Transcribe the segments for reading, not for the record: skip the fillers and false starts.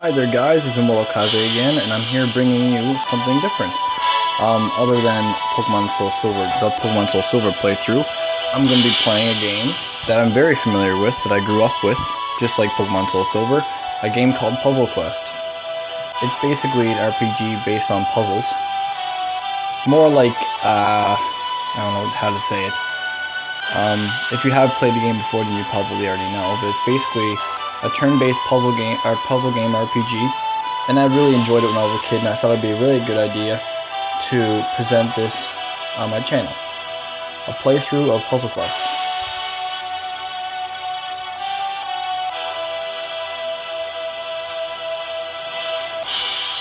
Hi there guys, it's Immortal Kaze again, and I'm here bringing you something different. Other than Pokémon Soul Silver, the Pokémon Soul Silver playthrough, I'm going to be playing a game that I'm very familiar with, that I grew up with, just like Pokémon Soul Silver, a game called Puzzle Quest. It's basically an RPG based on puzzles. More like, I don't know how to say it. If you have played the game before, then you probably already know, but it's basically a turn-based puzzle game RPG, and I really enjoyed it when I was a kid, and I thought it'd be a really good idea to present this on my channel. A playthrough of Puzzle Quest.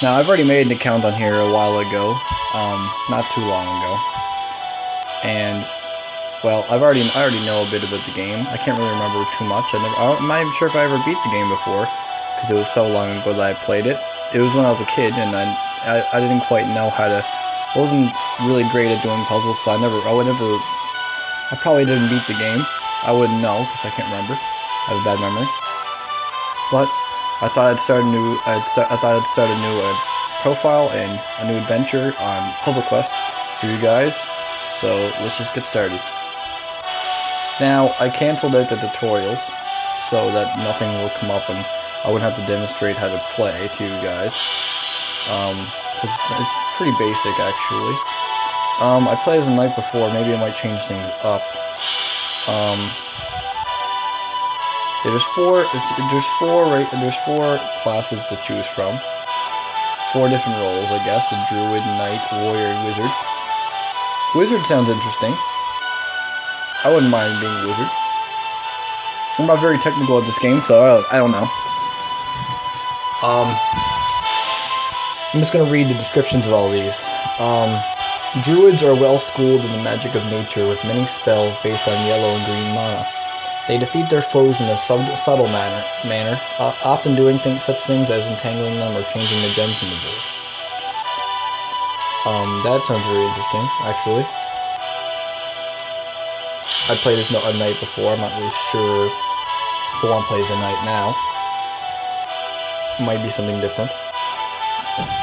Now, I've already made an account on here a while ago, not too long ago, and well, I already know a bit about the game. I can't really remember too much. I'm not even sure if I ever beat the game before, because it was so long ago that I played it. It was when I was a kid, and I didn't quite know how to. I wasn't really great at doing puzzles, so I probably didn't beat the game. I wouldn't know because I can't remember. I have a bad memory. But I thought I'd start a new. Profile and a new adventure on Puzzle Quest for you guys. So let's just get started. Now, I cancelled out the tutorials so that nothing will come up and I wouldn't have to demonstrate how to play to you guys. Because it's pretty basic, actually. I played as the night before, maybe I might change things up. There's four classes to choose from. 4 different roles, I guess: a druid, knight, warrior, and wizard. Wizard sounds interesting. I wouldn't mind being a wizard. I'm not very technical at this game, so I don't know. I'm just going to read the descriptions of all these. Druids are well schooled in the magic of nature with many spells based on yellow and green mana. They defeat their foes in a subtle manner, often doing such things as entangling them or changing the gems in the board. That sounds very interesting, actually. I played as a knight before. I'm not really sure if I want to play as a knight now. Might be something different.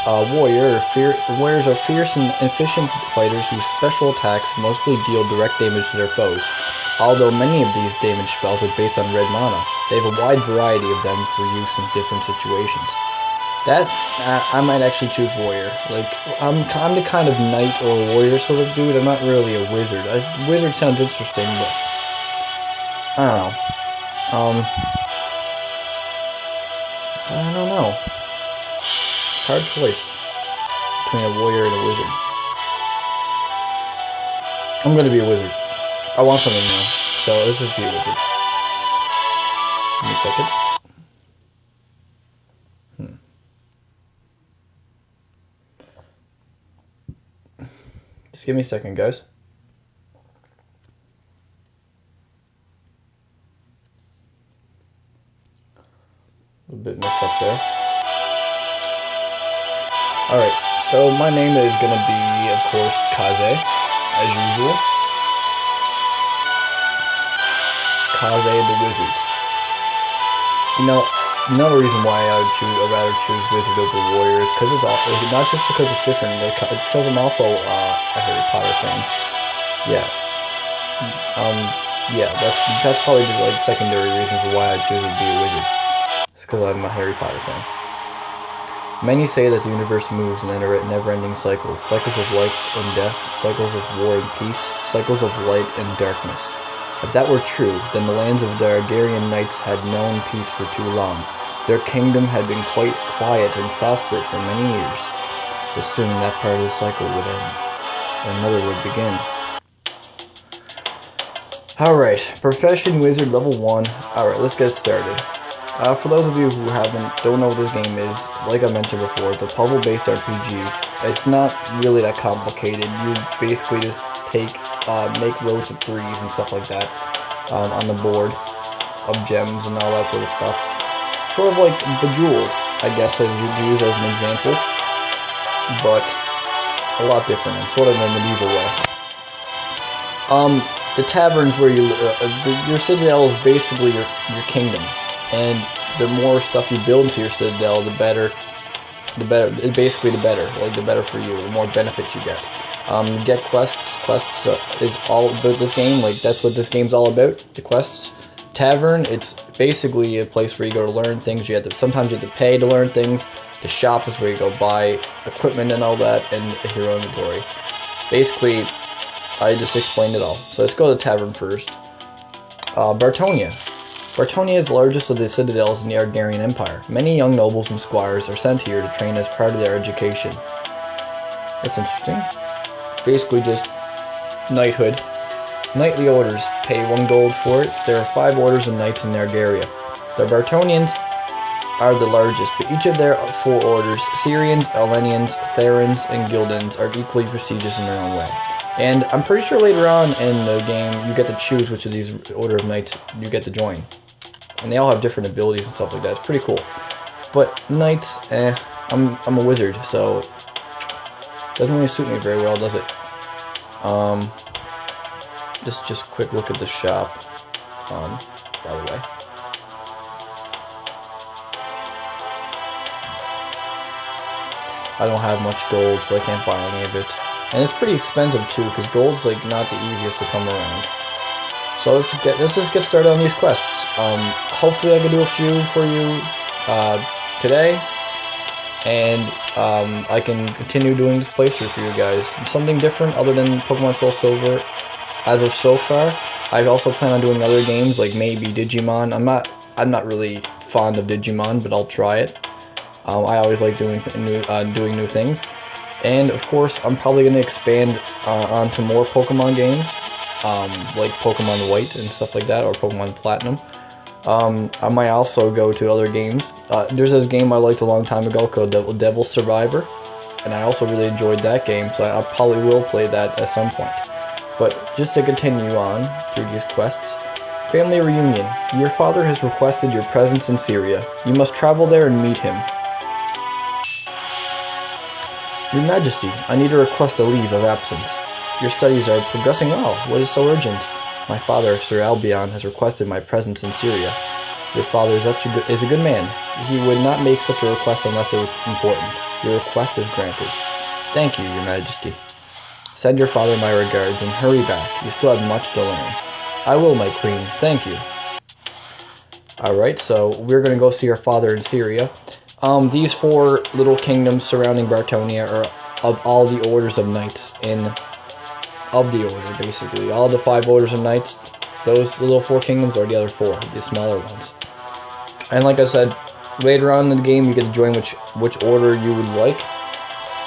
Warriors are fierce and efficient fighters whose special attacks mostly deal direct damage to their foes. Although many of these damage spells are based on red mana, they have a wide variety of them for use in different situations. I might actually choose warrior. Like, I'm the kind of knight or warrior sort of dude. I'm not really a wizard. Wizard sounds interesting, but I don't know. I don't know. Hard choice between a warrior and a wizard. I'm gonna be a wizard. I want something new, so let's just be a wizard. Give me a second. Just give me a second, guys. A bit mixed up there. Alright, so my name is going to be, of course, Kaze, as usual. Kaze the Wizard. You know, another reason why I'd rather choose Wizard over Warrior is because it's not just because it's different. It's because I'm also a Harry Potter fan. Yeah. Yeah. That's probably just like secondary reason for why I choose to be a wizard. It's because I'm a Harry Potter fan. Many say that the universe moves in never-ending cycles: cycles of life and death, cycles of war and peace, cycles of light and darkness. If that were true, then the lands of the Argarian knights had known peace for too long. Their kingdom had been quite quiet and prosperous for many years. But soon that part of the cycle would end, and another would begin. Alright, Profession Wizard level 1. Alright, let's get started. For those of you who don't know what this game is, like I mentioned before, it's a puzzle-based RPG. It's not really that complicated. You basically just make rows of 3s and stuff like that on the board of gems and all that sort of stuff. Sort of like Bejeweled, I guess, that you'd use as an example, but a lot different and sort of in a medieval way. The taverns where your citadel is basically your kingdom, and the more stuff you build into your citadel, the better. Basically the better. Like the better for you, the more benefits you get. Get quests. Quests is all about this game. Like that's what this game's all about. The quests. Tavern. It's basically a place where you go to learn things. Sometimes you have to pay to learn things. The shop is where you go buy equipment and all that, and a hero inventory. Basically, I just explained it all. So let's go to the tavern first. Bartonia. Bartonia is the largest of the citadels in the Argarian Empire. Many young nobles and squires are sent here to train as part of their education. That's interesting. Basically just knighthood. Knightly orders. Pay 1 gold for it. There are 5 orders of knights in Argaria. The Bartonians are the largest, but each of their 4 orders, Syrians, Elenians, Therans, and Gildans, are equally prestigious in their own way. And I'm pretty sure later on in the game, you get to choose which of these order of knights you get to join. And they all have different abilities and stuff like that. It's pretty cool. But knights, I'm a wizard, so doesn't really suit me very well, does it? Just a quick look at the shop. By the way. I don't have much gold, so I can't buy any of it. And it's pretty expensive too, because gold's like not the easiest to come around. So let's just get started on these quests. Hopefully I can do a few for you today, and I can continue doing this playthrough for you guys. Something different other than Pokemon Soul Silver as of so far. I also plan on doing other games like maybe Digimon. I'm not really fond of Digimon, but I'll try it. I always like doing new things. And of course, I'm probably going to expand onto more Pokemon games, like Pokemon White and stuff like that, or Pokemon Platinum. I might also go to other games. There's this game I liked a long time ago called Devil Survivor, and I also really enjoyed that game, so I probably will play that at some point. But just to continue on through these quests. Family reunion. Your father has requested your presence in Syria. You must travel there and meet him. Your Majesty, I need to request a leave of absence. Your studies are progressing well. What is so urgent? My father, Sir Albion, has requested my presence in Syria. Your father is a good man. He would not make such a request unless it was important. Your request is granted. Thank you, Your Majesty. Send your father my regards and hurry back. You still have much to learn. I will, my queen. Thank you. Alright, so we're going to go see our father in Syria. These 4 little kingdoms surrounding Bartonia are of all the orders of knights of the order, basically. All the 5 orders of knights, those little 4 kingdoms are the other 4, the smaller ones. And like I said, later on in the game, you get to join which order you would like.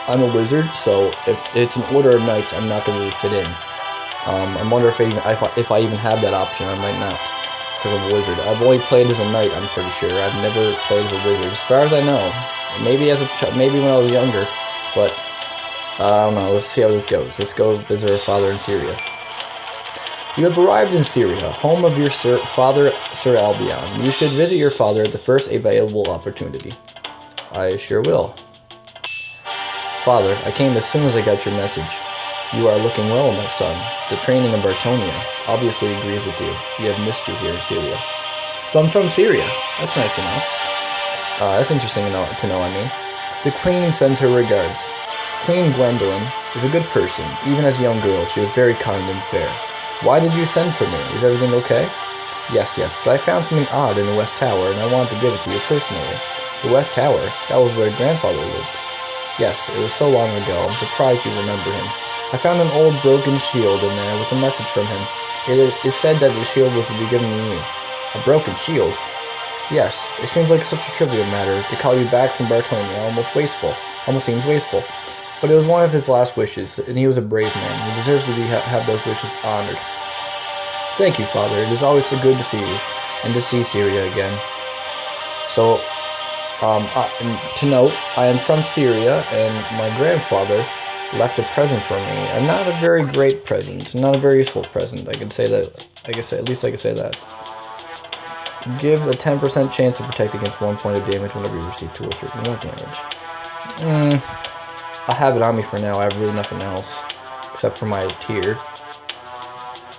I'm a wizard, so if it's an order of knights, I'm not going to really fit in. I wonder if I even have that option. I might not, because I'm a wizard. I've only played as a knight, I'm pretty sure. I've never played as a wizard, as far as I know. Maybe maybe when I was younger, but I don't know. Let's see how this goes. Let's go visit our father in Syria. You have arrived in Syria, home of your father, Sir Albion. You should visit your father at the first available opportunity. I sure will. Father, I came as soon as I got your message. You are looking well, my son. The training in Bartonia obviously agrees with you. You have missed you here in Syria. So I'm from Syria. That's nice to know. That's interesting to know, I mean. The Queen sends her regards. Queen Gwendolyn is a good person. Even as a young girl, she was very kind and fair. Why did you send for me? Is everything okay? Yes, but I found something odd in the West Tower, and I wanted to give it to you personally. The West Tower? That was where grandfather lived. Yes, it was so long ago. I'm surprised you remember him. I found an old broken shield in there with a message from him. It is said that the shield was to be given to you. A broken shield? Yes, it seems like such a trivial matter. To call you back from Bartonia almost seems wasteful. But it was one of his last wishes, and he was a brave man. He deserves to have those wishes honored. Thank you, Father. It is always so good to see you, and to see Syria again. So, to note, I am from Syria, and my grandfather left a present for me, and not a very great present, not a very useful present. I could say that. At least I could say that. Gives a 10% chance of protect against 1 point of damage whenever you receive 2 or 3 more damage. I'll have it on me for now. I have really nothing else except for my tier.